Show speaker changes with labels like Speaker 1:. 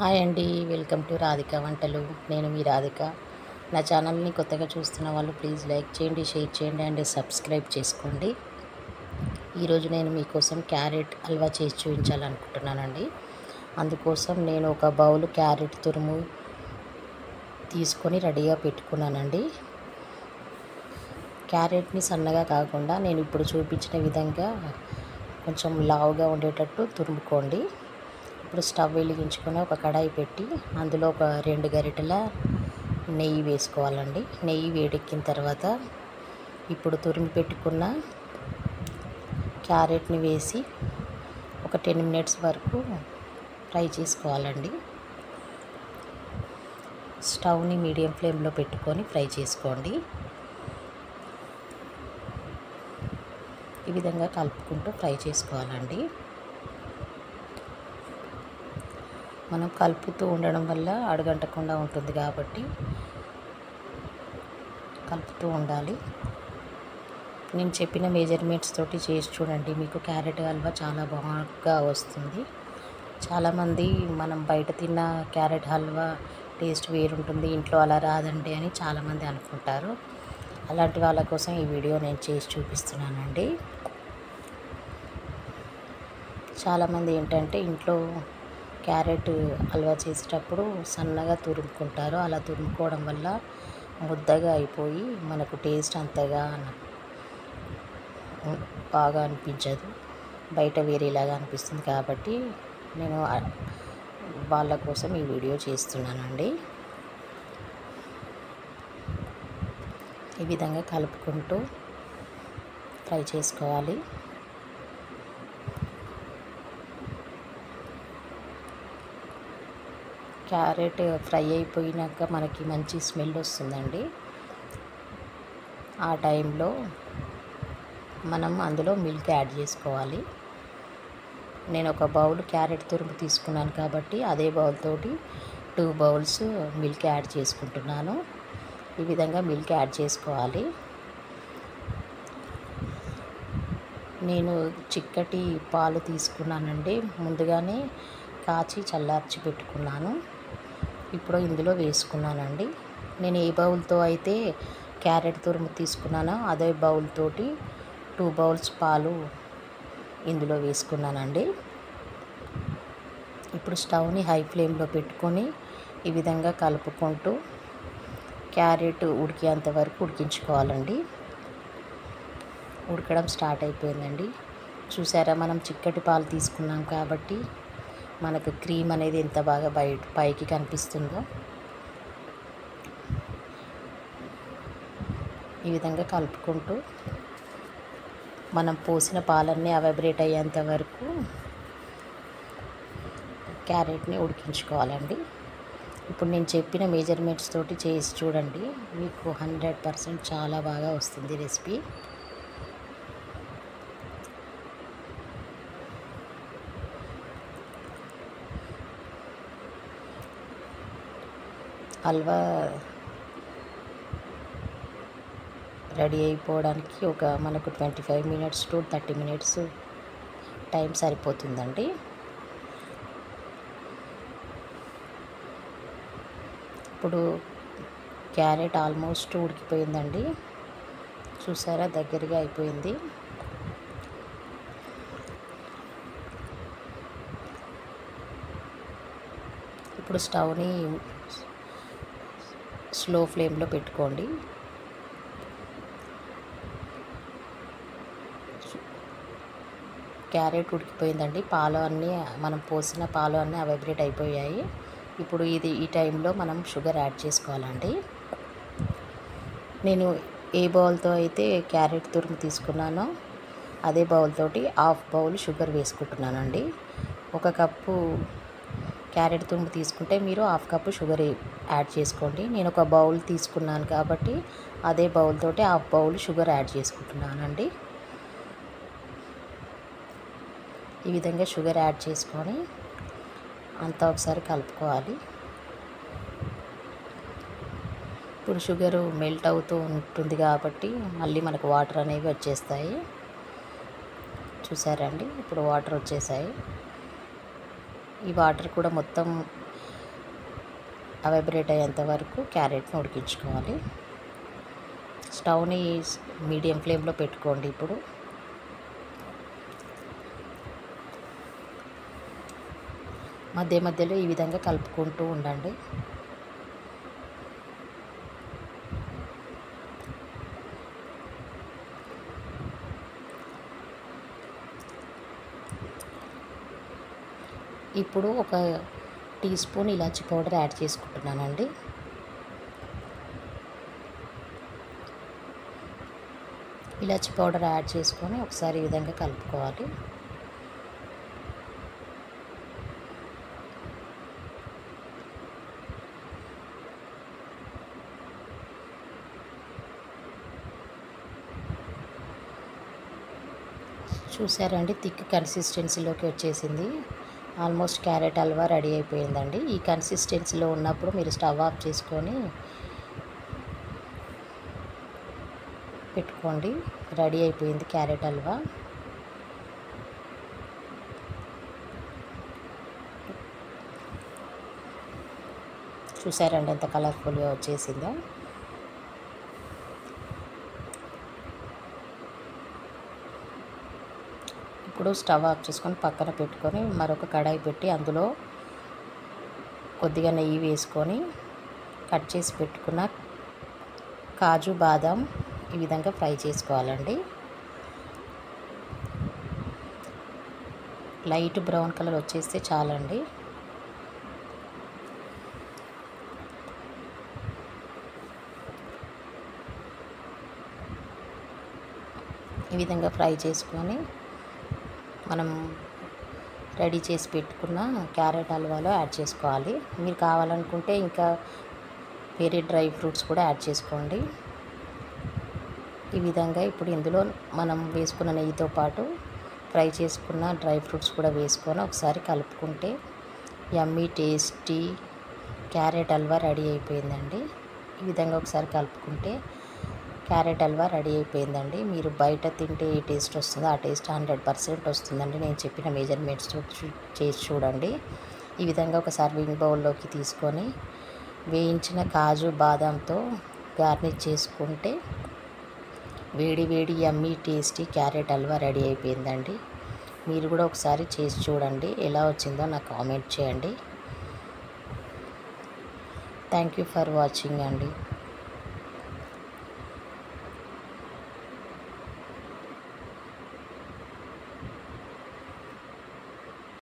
Speaker 1: Hi అండి, welcome to Radhika వంటలు. నేను మీ రాధిక. నా ఛానల్ని కొత్తగా చూస్తున్న వాళ్ళు ప్లీజ్ లైక్ చేయండి, షేర్ చేయండి అండ్ సబ్స్క్రైబ్ చేసుకోండి. ఈరోజు నేను మీకోసం క్యారెట్ హల్వా చేసి చూపించాలనుకుంటున్నానండి. అందుకోసం నేను ఒక బౌల్ క్యారెట్ తురుము తీసుకొని రెడీగా పెట్టుకున్నానండి. క్యారెట్ని సన్నగా కాకుండా నేను ఇప్పుడు చూపించిన విధంగా కొంచెం లావుగా ఉండేటట్టు తురుముకోండి. ఇప్పుడు స్టవ్ వెలిగించుకొని ఒక కడాయి పెట్టి అందులో ఒక 2 గరిటెల నెయ్యి వేసుకోవాలండి. నెయ్యి వేడెక్కిన తర్వాత ఇప్పుడు తురిమి పెట్టుకున్న క్యారెట్ని వేసి ఒక 10 మినిట్స్ వరకు ఫ్రై చేసుకోవాలండి. స్టవ్ని మీడియం ఫ్లేమ్లో పెట్టుకొని ఫ్రై చేసుకోండి. ఈ విధంగా కలుపుకుంటూ ఫ్రై చేసుకోవాలండి. మనం కలుపుతూ ఉండడం వల్ల అడుగంటకుండా ఉంటుంది కాబట్టి కలుపుతూ ఉండాలి. నేను చెప్పిన మెజర్మెంట్స్ తోటి చేసి చూడండి, మీకు క్యారెట్ హల్వా చాలా బాగా వస్తుంది. చాలామంది మనం బయట తిన్న క్యారెట్ హల్వా టేస్ట్ వేరుంటుంది, ఇంట్లో అలా రాదండి అని చాలామంది అనుకుంటారు. అలాంటి వాళ్ళ కోసం ఈ వీడియో నేను చేసి చూపిస్తున్నానండి. చాలామంది ఏంటంటే ఇంట్లో క్యారెట్ హల్వా చేసేటప్పుడు సన్నగా తురుముకుంటారు. అలా తురుముకోవడం వల్ల ముద్దగా అయిపోయి మనకు టేస్ట్ అంతగా బాగా అనిపించదు, బయట వేరేలాగా అనిపిస్తుంది. కాబట్టి నేను వాళ్ళ కోసం ఈ వీడియో చేస్తున్నానండి. ఈ విధంగా కలుపుకుంటూ ఫ్రై చేసుకోవాలి. క్యారెట్ ఫ్రై అయిపోయినాక మనకి మంచి స్మెల్ వస్తుందండి. ఆ టైంలో మనం అందులో మిల్క్ యాడ్ చేసుకోవాలి. నేను ఒక బౌల్ క్యారెట్ తురుము తీసుకున్నాను కాబట్టి అదే బౌల్ తోటి 2 బౌల్స్ మిల్క్ యాడ్ చేసుకుంటున్నాను. ఈ విధంగా మిల్క్ యాడ్ చేసుకోవాలి. నేను చిక్కటి పాలు తీసుకున్నానండి, ముందుగానే కాచి చల్లార్చి పెట్టుకున్నాను. ఇప్పుడు ఇందులో వేసుకున్నానండి. నేను ఏ బౌల్తో అయితే క్యారెట్ తురుము తీసుకున్నానో అదే బౌల్ తోటి 2 బౌల్స్ పాలు ఇందులో వేసుకున్నానండి. ఇప్పుడు స్టవ్ని హై ఫ్లేమ్లో పెట్టుకొని ఈ విధంగా కలుపుకుంటూ క్యారెట్ ఉడికేంత వరకు ఉడికించుకోవాలండి. ఉడకడం స్టార్ట్ అయిపోయిందండి. చూసారా, మనం చిక్కటి పాలు తీసుకున్నాం కాబట్టి మనకు క్రీమ్ అనేది ఎంత బాగా పైకి కనిపిస్తుందో. ఈ విధంగా కలుపుకుంటూ మనం పోసిన పాలన్నీ అవైబ్రేట్ అయ్యేంత వరకు క్యారెట్ని ఉడికించుకోవాలండి. ఇప్పుడు నేను చెప్పిన మెజర్మెంట్స్ తోటి చేసి చూడండి, మీకు 100% చాలా బాగా వస్తుంది రెసిపీ. హల్వా రెడీ అయిపోవడానికి మనకు 25 మినిట్స్ టు 30 మినిట్స్ టైం సరిపోతుందండి. ఇప్పుడు క్యారెట్ ఆల్మోస్ట్ ఉడికిపోయిందండి. చూసారా, దగ్గరగా అయిపోయింది. ఇప్పుడు స్టవ్ని స్లో ఫ్లేమ్లో పెట్టుకోండి. క్యారెట్ ఉడికిపోయిందండి. పాలు అన్నీ మనం పోసిన పాలు అన్నీ అవైబ్రేట్ అయిపోయాయి. ఇప్పుడు ఈ టైంలో మనం షుగర్ యాడ్ చేసుకోవాలండి. నేను ఏ బౌల్తో అయితే క్యారెట్ తురుము తీసుకున్నానో అదే బౌల్ తోటి 1/2 బౌల్ షుగర్ వేసుకుంటున్నానండి. 1 కప్పు క్యారెట్ తురుము తీసుకుంటే మీరు 1/2 కప్పు షుగర్ యాడ్ చేసుకోండి. నేను ఒక బౌల్ తీసుకున్నాను కాబట్టి అదే బౌల్ తోటి 1/2 బౌల్ షుగర్ యాడ్ చేసుకుంటున్నానండి. ఈ విధంగా షుగర్ యాడ్ చేసుకొని అంతా ఒకసారి కలుపుకోవాలి. ఇప్పుడు షుగరు మెల్ట్ అవుతూ ఉంటుంది కాబట్టి మళ్ళీ మనకు వాటర్ అనేవి వచ్చేస్తాయి. చూసారండి, ఇప్పుడు వాటర్ వచ్చేసాయి. ఈ వాటర్ కూడా మొత్తం వైబ్రేట్ అయ్యేంత వరకు క్యారెట్ని ఉడికించుకోవాలి. స్టవ్ని మీడియం ఫ్లేమ్లో పెట్టుకోండి. ఇప్పుడు మధ్య మధ్యలో ఈ విధంగా కలుపుకుంటూ ఉండండి. ఇప్పుడు ఒక టీ స్పూన్ ఇలాచీ పౌడర్ యాడ్ చేసుకుంటున్నానండి. ఇలాచీ పౌడర్ యాడ్ చేసుకొని ఒకసారి ఈ విధంగా కలుపుకోవాలి. చూసారండి, థిక్ కన్సిస్టెన్సీలోకి వచ్చేసింది. ఆల్మోస్ట్ క్యారెట్ హల్వా రెడీ అయిపోయిందండి. ఈ కన్సిస్టెన్సీలో ఉన్నప్పుడు మీరు స్టవ్ ఆఫ్ చేసుకొని పెట్టుకోండి. రెడీ అయిపోయింది క్యారెట్ హల్వా. చూసారండి ఎంత కలర్ఫుల్గా వచ్చేసిందో. ఇప్పుడు స్టవ్ ఆఫ్ చేసుకొని పక్కన పెట్టుకొని మరొక కడాయి పెట్టి అందులో కొద్దిగా నెయ్యి వేసుకొని కట్ చేసి పెట్టుకున్న కాజు బాదం ఈ విధంగా ఫ్రై చేసుకోవాలండి. లైట్ బ్రౌన్ కలర్ వచ్చేస్తే చాలండి. ఈ విధంగా ఫ్రై చేసుకొని మనం రెడీ చేసి పెట్టుకున్న క్యారెట్ హల్వాలో యాడ్ చేసుకోవాలి. మీరు కావాలనుకుంటే ఇంకా వేరే డ్రై ఫ్రూట్స్ కూడా యాడ్ చేసుకోండి. ఈ విధంగా ఇప్పుడు ఇందులో మనం వేసుకున్న నెయ్యితో పాటు ఫ్రై చేసుకున్న డ్రై ఫ్రూట్స్ కూడా వేసుకొని ఒకసారి కలుపుకుంటే yummy tasty carrot halwa ready అయిపోయిందండి. ఈ విధంగా ఒకసారి కలుపుకుంటే క్యారెట్ హల్వా రెడీ అయిపోయిందండి. మీరు బయట తింటే ఏ టేస్ట్ వస్తుందో ఆ టేస్ట్ 100% వస్తుందండి. నేను చెప్పిన మెజర్మెంట్స్ చేసి చూడండి. ఈ విధంగా ఒక సర్వింగ్ బౌల్లోకి తీసుకొని వేయించిన కాజు బాదంతో గార్నిష్ చేసుకుంటే వేడి వేడి yummy tasty carrot halwa ready అయిపోయిందండి. మీరు కూడా ఒకసారి చేసి చూడండి, ఎలా వచ్చిందో నాకు కామెంట్ చేయండి. థ్యాంక్ యూ ఫర్ వాచింగ్ అండి.